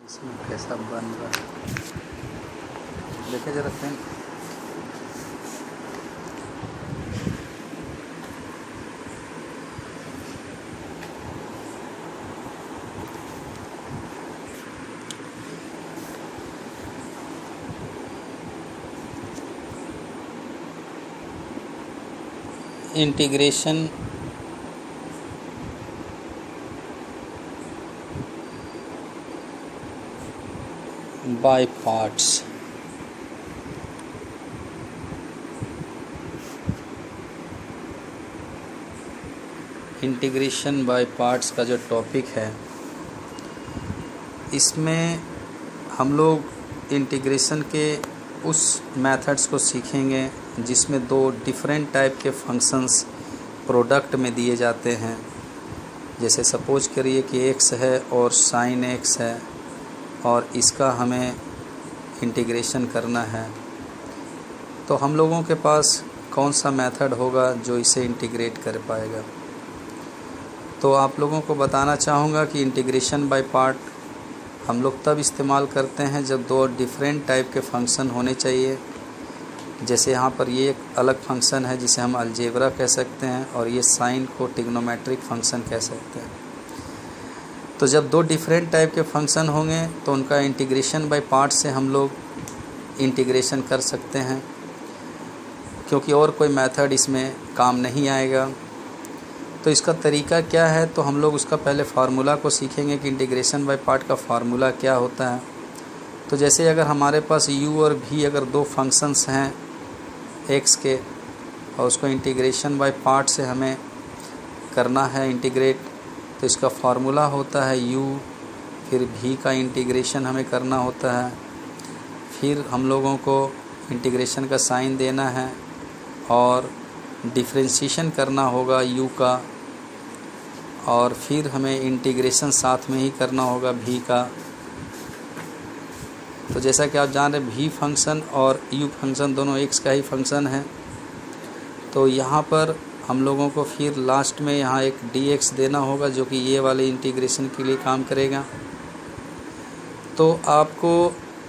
इसमें कैसा बन रहा है देखे जरा pen. Integration by parts. Integration by parts का जो टॉपिक है, इसमें हम लोग इंटीग्रेशन के उस मेथड्स को सीखेंगे जिसमें दो डिफरेंट टाइप के फंक्शंस प्रोडक्ट में दिए जाते हैं। जैसे सपोज करिए कि x है और sin x है और इसका हमें इंटीग्रेशन करना है, तो हम लोगों के पास कौन सा मेथड होगा जो इसे इंटीग्रेट कर पाएगा। तो आप लोगों को बताना चाहूँगा कि इंटीग्रेशन बाय पार्ट हम लोग तब इस्तेमाल करते हैं जब दो डिफरेंट टाइप के फंक्शन होने चाहिए। जैसे यहाँ पर ये एक अलग फंक्शन है जिसे हम अलजेब्रा कह सकते हैं और ये साइन को ट्रिग्नोमेट्रिक फंक्शन कह सकते हैं। तो जब दो डिफरेंट टाइप के फंक्शन होंगे तो उनका इंटीग्रेशन बाय पार्ट से हम लोग इंटीग्रेशन कर सकते हैं, क्योंकि और कोई मेथड इसमें काम नहीं आएगा। तो इसका तरीका क्या है, तो हम लोग उसका पहले फार्मूला को सीखेंगे कि इंटीग्रेशन बाय पार्ट का फार्मूला क्या होता है। तो जैसे अगर हमारे पास u और v अगर दो फंक्शंस हैं x के और उसको इंटीग्रेशन बाय पार्ट से हमें करना है इंटीग्रेट, तो इसका फार्मूला होता है u, फिर v का इंटीग्रेशन हमें करना होता है, फिर हम लोगों को इंटीग्रेशन का साइन देना है और डिफरेंशिएशन करना होगा u का, और फिर हमें इंटीग्रेशन साथ में ही करना होगा v का। तो जैसा कि आप जान रहे v फंक्शन और u फंक्शन दोनों x का ही फंक्शन है। तो यहाँ पर हम लोगों को फिर लास्ट में यहाँ एक dx देना होगा जो कि ये वाले इंटीग्रेशन के लिए काम करेगा। तो आपको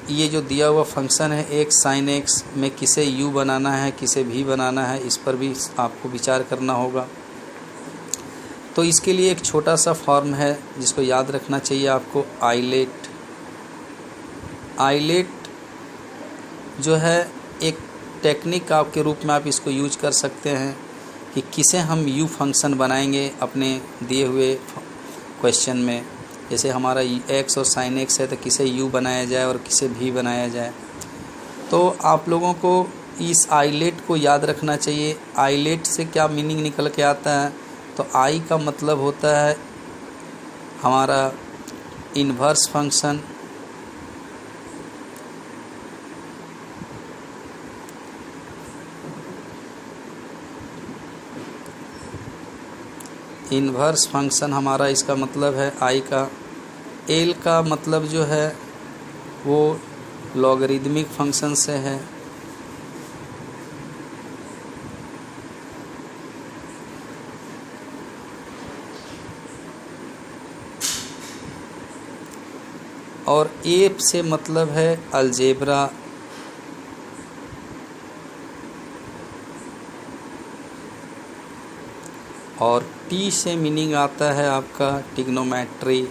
ये जो दिया हुआ फंक्शन है x sin x में किसे u बनाना है किसे v बनाना है, इस पर भी आपको विचार करना होगा। तो इसके लिए एक छोटा सा फॉर्म है जिसको याद रखना चाहिए आपको, आइलेट। आइलेट जो है एक टेक्निक के रूप में आप इसको यूज कर सकते हैं कि किसे हम u फंक्शन बनाएंगे अपने दिए हुए क्वेश्चन में। जैसे हमारा x और sin x है तो किसे u बनाया जाए और किसे v बनाया जाए। तो आप लोगों को इस आइलेट को याद रखना चाहिए। आइलेट से क्या मीनिंग निकल के आता है, तो आई का मतलब होता है हमारा इन्वर्स फंक्शन, इन्वर्स फंक्शन हमारा इसका मतलब है आई का। एल का मतलब जो है वो लॉगरिदमिक फंक्शन से है। और ए से मतलब है अलजेब्रा। और टी से मीनिंग आता है आपका ट्रिग्नोमेट्री।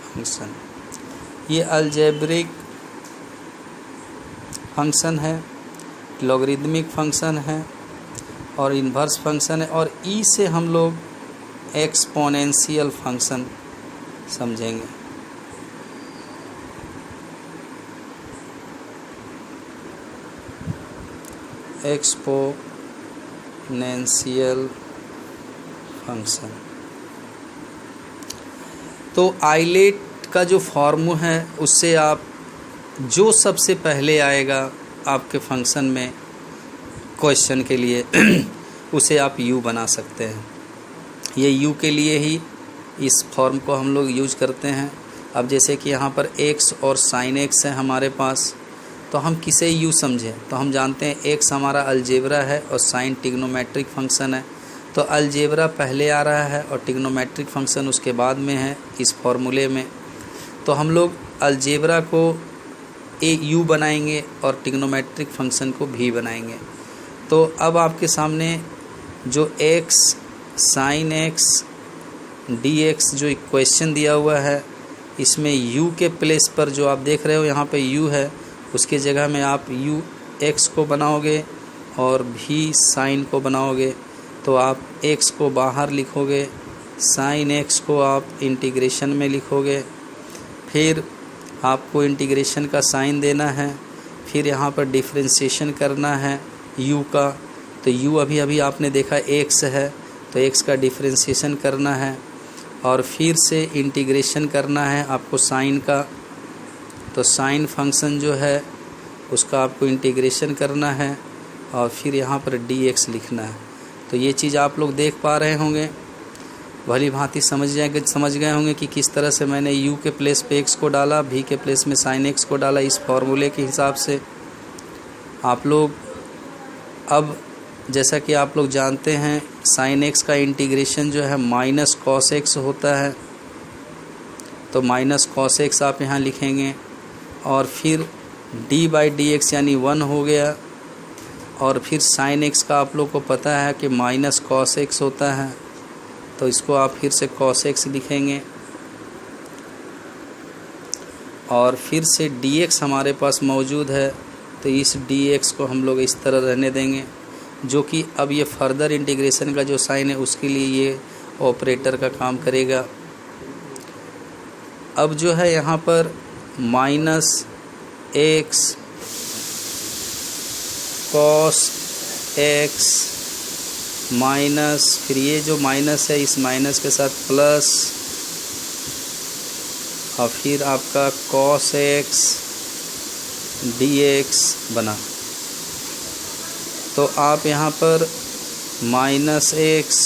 फंक्शन ये अलजेब्रिक फंक्शन है, लॉगरिदमिक फंक्शन है और इन्वर्स फंक्शन है। और ई से हम लोग एक्सपोनेंशियल फंक्शन समझेंगे। Exponential function. तो आइलेट का जो फॉर्मूला है उससे आप जो सबसे पहले आएगा आपके फंक्शन में क्वेश्चन के लिए उसे आप u बना सकते हैं। ये u के लिए ही इस फॉर्म को हम लोग यूज करते हैं। अब जैसे कि यहाँ पर x और sin x है हमारे पास, तो हम किसे यू समझें? तो हम जानते हैं एक्स हमारा अलजेब्रा है और साइन ट्रिग्नोमेट्रिक फंक्शन है। तो अलजेब्रा पहले आ रहा है और ट्रिग्नोमेट्रिक फंक्शन उसके बाद में है इस फॉर्मूले में। तो हम लोग अलजेब्रा को ए यू बनाएंगे और ट्रिग्नोमेट्रिक फंक्शन को भी बनाएंगे। तो अब आपके सामने जो x sine x D x जो इक्वेशन दिया हुआ है, इसमें u के प्लेस पर जो आप देख रहे हो यहाँ पे u है, उसके जगह में आप u x को बनाओगे और भी साइन को बनाओगे। तो आप x को बाहर लिखोगे, साइन x को आप इंटीग्रेशन में लिखोगे, फिर आपको इंटीग्रेशन का साइन देना है, फिर यहाँ पर डिफरेंशिएशन करना है u का। तो u अभी अभी आपने देखा x है, तो x का डिफरेंशिएशन करना है और फिर से इंटीग्रेशन करना है आपको साइन का। तो साइन फंक्शन जो है उसका आपको इंटीग्रेशन करना है और फिर यहाँ पर dx लिखना है। तो ये चीज़ आप लोग देख पा रहे होंगे, भली भांति समझ गए होंगे कि किस तरह से मैंने u के प्लेस पे x को डाला, v के प्लेस में साइन x को डाला। इस फॉर्मूले के हिसाब से आप लोग, अब जैसा कि आप लोग जानते हैं साइन x का इंटीग्रेशन जो है माइनस कॉस x होता है। तो माइनस कॉस x आप यहाँ लिखेंगे और फिर d बाई डी एक्स यानी 1 हो गया। और फिर साइन x का आप लोग को पता है कि माइनस कॉस x होता है, तो इसको आप फिर से कॉस x लिखेंगे और फिर से dx हमारे पास मौजूद है। तो इस dx को हम लोग इस तरह रहने देंगे, जो कि अब ये फर्दर इंटीग्रेशन का जो साइन है उसके लिए ये ऑपरेटर का काम करेगा। अब जो है यहाँ पर minus x cos x minus, फिर ये जो माइनस है इस माइनस के साथ प्लस और फिर आपका कॉस एक्स डी एक्स बना। तो आप यहाँ पर minus x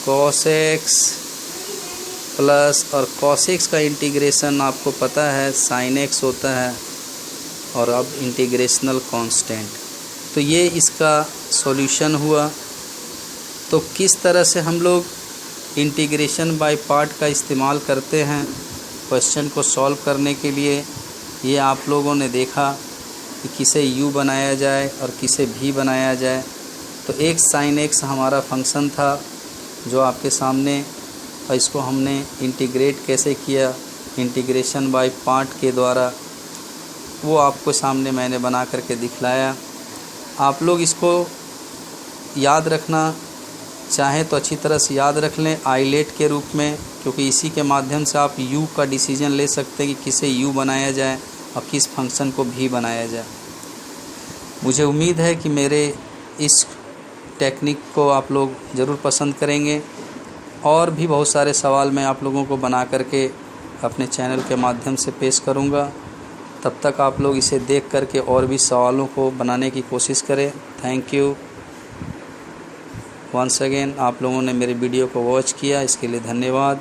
cos x plus और कॉस एक्स का इंटीग्रेशन आपको पता है साइन एक्स होता है और अब इंटीग्रेशनल कांस्टेंट। तो ये इसका सॉल्यूशन हुआ। तो किस तरह से हम लोग इंटीग्रेशन बाय पार्ट का इस्तेमाल करते हैं क्वेश्चन को सॉल्व करने के लिए, ये आप लोगों ने देखा कि किसे u बनाया जाए और किसे v बनाया जाए। तो एक साइन x हमारा फंक्शन था जो आपके सामने, और इसको हमने इंटीग्रेट कैसे किया इंटीग्रेशन बाय पार्ट के द्वारा, वो आपको सामने मैंने बना करके दिखलाया। आप लोग इसको याद रखना चाहें तो अच्छी तरह से याद रख लें आइलेट के रूप में, क्योंकि इसी के माध्यम से आप u का डिसीजन ले सकते हैं कि किसे u बनाया जाए और किस फंक्शन को भी बनाया जाए। मुझे उम्मीद है कि मेरे इस टेक्निक को आप लोग ज़रूर पसंद करेंगे और भी बहुत सारे सवाल मैं आप लोगों को बना करके अपने चैनल के माध्यम से पेश करूंगा। तब तक आप लोग इसे देख करके और भी सवालों को बनाने की कोशिश करें। Thank you once again. आप लोगों ने मेरे वीडियो को वॉच किया, इसके लिए धन्यवाद।